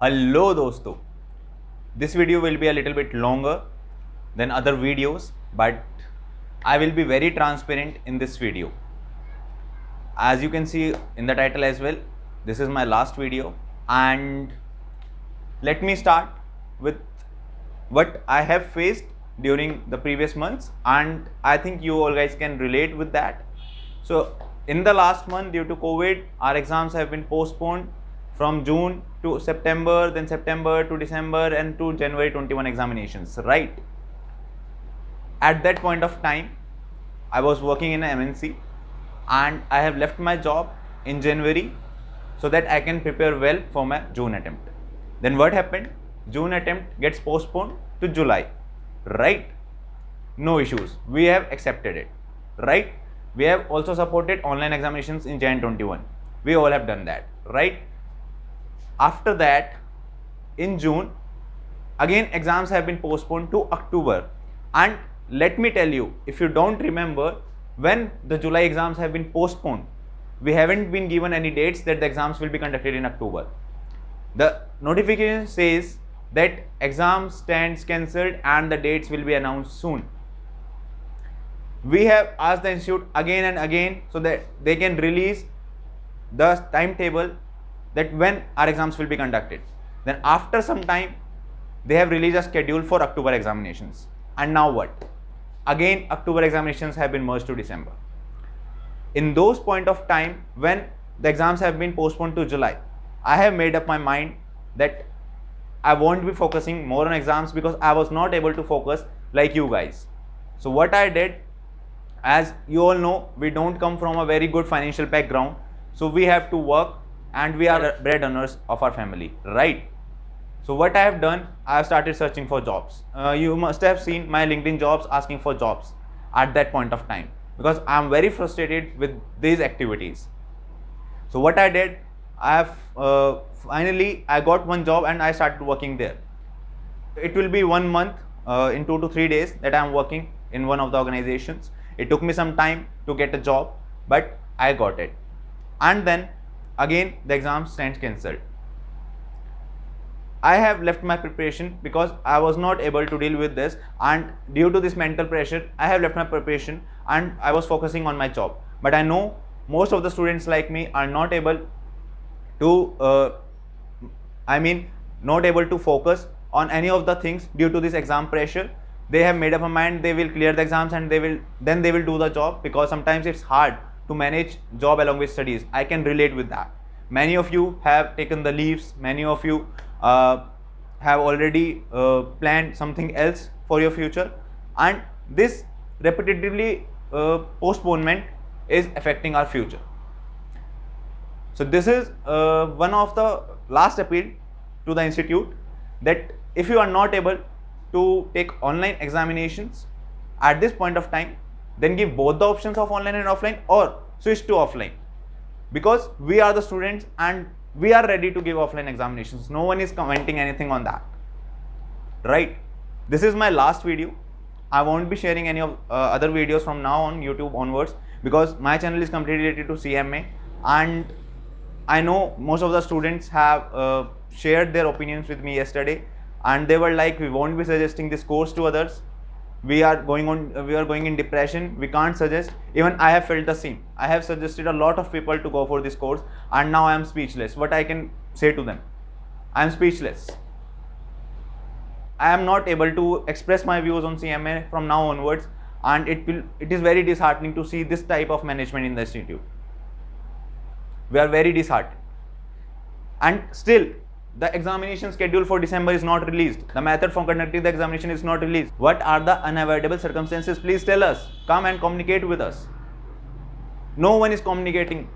Hello dosto. This video will be a little bit longer than other videos, but I will be very transparent in this video. As you can see in the title as well, this is my last video, and let me start with what I have faced during the previous months, and I think you all guys can relate with that. So in the last month, due to COVID, our exams have been postponed from June to September, then September to December, and to January 21 examinations, right? At that point of time, I was working in an MNC and I have left my job in January so that I can prepare well for my June attempt. Then what happened? June attempt gets postponed to July, right? No issues. We have accepted it, right? We have also supported online examinations in Jan 21. We all have done that, right? After that, in June, again exams have been postponed to October. And let me tell you, if you don't remember, when the July exams have been postponed, we haven't been given any dates that the exams will be conducted in October. The notification says that exam stands cancelled and the dates will be announced soon. We have asked the institute again and again so that they can release the timetable that when our exams will be conducted. Then after some time, they have released a schedule for October examinations. And now what? Again, October examinations have been merged to December. In those point of time, when the exams have been postponed to July, I have made up my mind that I won't be focusing more on exams because I was not able to focus like you guys. So what I did, as you all know, we don't come from a very good financial background. So we have to work and we are bread earners of our family, right? So what I have done, I have started searching for jobs. You must have seen my LinkedIn jobs asking for jobs at that point of time because I am very frustrated with these activities. So what I did, I have finally I got one job and I started working there. It will be 1 month in 2 to 3 days that I am working in one of the organizations. It took me some time to get a job, but I got it. And then again the exam stands cancelled. I have left my preparation because I was not able to deal with this, and due to this mental pressure I have left my preparation and I was focusing on my job. But I know most of the students like me are not able to not able to focus on any of the things due to this exam pressure. They have made up a mind they will clear the exams and they will do the job, because sometimes it's hard to manage job along with studies. I can relate with that. Many of you have taken the leaves, many of you have already planned something else for your future, and this repetitively postponement is affecting our future. So this is one of the last appeal to the institute, that if you are not able to take online examinations at this point of time, then give both the options of online and offline, or switch to offline, because we are the students and we are ready to give offline examinations. No one is commenting anything on that, right? This is my last video. I won't be sharing any of other videos from now on YouTube onwards, because my channel is completely related to CMA, and I know most of the students have shared their opinions with me yesterday, and they were like, we won't be suggesting this course to others. We are going in depression. We can't suggest. Even I have felt the same. I have suggested a lot of people to go for this course, and now I am speechless. What I can say to them? I am speechless. I am not able to express my views on CMA from now onwards, and it is very disheartening to see this type of management in the institute. We are very disheartened, and still the examination schedule for December is not released. The method for conducting the examination is not released. What are the unavoidable circumstances? Please tell us. Come and communicate with us. No one is communicating.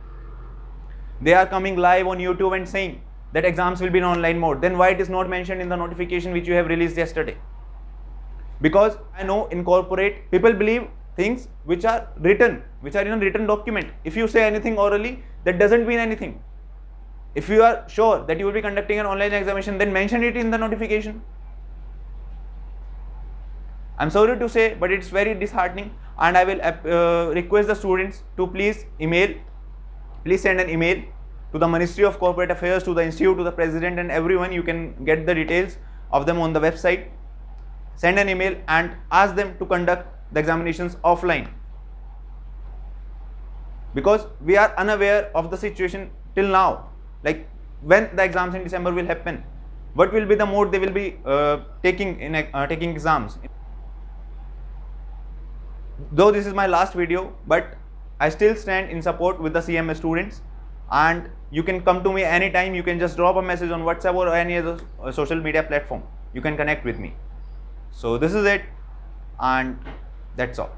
They are coming live on YouTube and saying that exams will be in online mode. Then why it is not mentioned in the notification which you have released yesterday? Because I know in corporate, people believe things which are written, which are in a written document. If you say anything orally, that doesn't mean anything. If you are sure that you will be conducting an online examination, then mention it in the notification. I'm sorry to say, but it's very disheartening, and I will request the students to please send an email to the Ministry of Corporate Affairs, to the institute, to the president and everyone. You can get the details of them on the website. Send an email and ask them to conduct the examinations offline, because we are unaware of the situation till now, like when the exams in December will happen, what will be the mode they will be taking exams. Though this is my last video, but I still stand in support with the CMA students, and you can come to me anytime. You can just drop a message on WhatsApp or any other social media platform. You can connect with me. So this is it, and that's all.